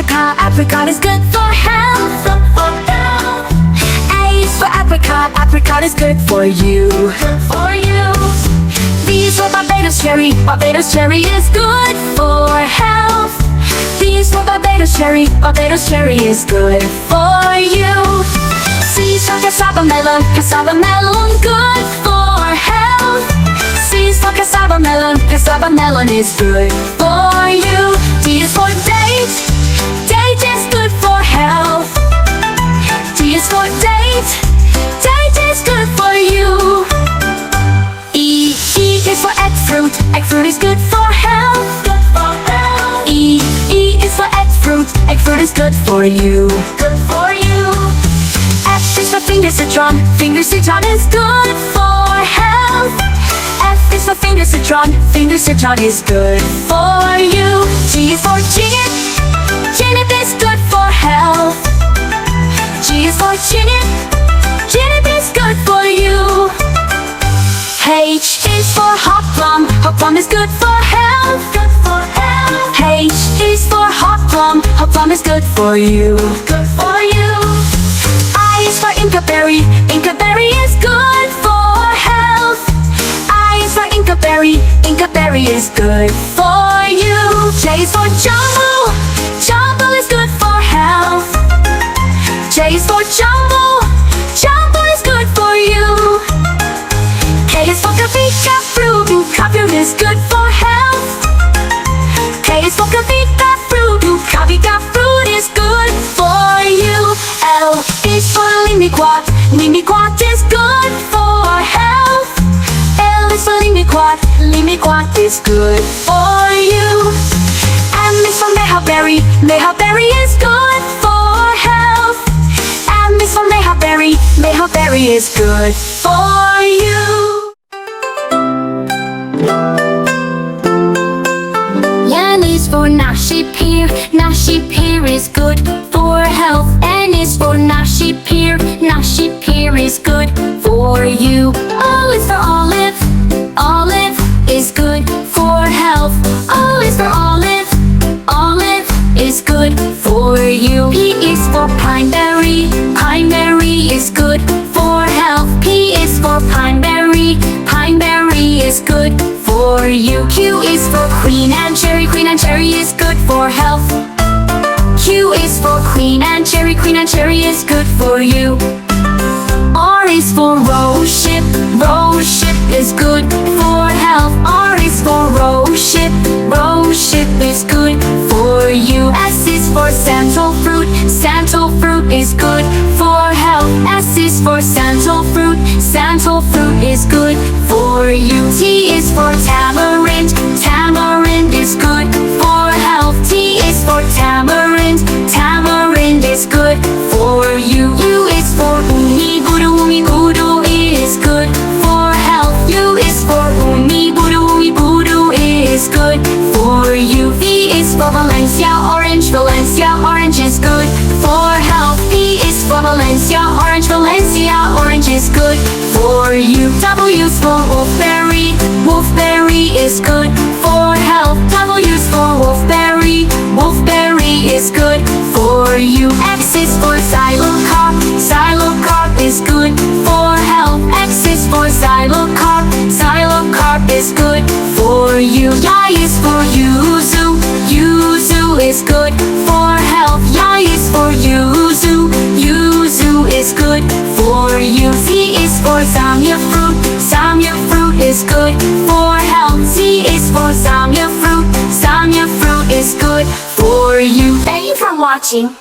apricot, apricot is good for health. A is for apricot, apricot is good for you. B is for Barbados cherry, Barbados cherry is good for health. B is for Barbados cherry, Barbados cherry is good for you. C is for cassava melon, cassava melon good for health. C is for cassava melon is good for you. D is for date, date is good for health. D is for date, date is good for you. E is for egg fruit, egg fruit is good for health. E is for egg fruit is good for you. F is for finger citron is good for health. F is for finger citron is good for you. G is for chicken, chicken is good for health. G is for chicken, chicken is good for you. H is for hot plum is good for health. H is for hot plum is good for you. I is for Inca berry is good for health. I is for Inca berry is good for you. J is for jumbo is good for health. J is for jumbo is good for you. K is for Kavita fruit is good for health. K is for Kavita fruit is good for you. L is for Limiquat is good for health. L is for Limiquat is good for you. M is for Mehaberry is good for health. M is for Mehaberry is good for you. N is for Nashi pear is good for health. N is for Nashi pear is good for you. O is for olive is good for health. O is for olive is good for you. P is for pineberry is good for health. P is for pineberry is good for you. Q is for queen and cherry is good for health. Q is for queen and cherry is good for you. R is for rose ship is good for health. R is for rose ship is good for you. S is for santal fruit is good for health. S is for santal fruit is good for you. T is for tamarind is good for health. T is for tamarind is good for you. U is for umigudu is good for health. U is for umigudu is good for you. V is for Valencia orange is good for health. P is for Valencia orange is good for you. W is for wolfberry is good for health. W is for wolfberry is good for you. X is for xylocarp is good for health. X is for xylocarp is good for you. Y is for yuzu is good for health. Y is for yuzu is good for you. Z is for zamia fruit is good for health. Z is for zamia fruit is good for you. Thank you for watching.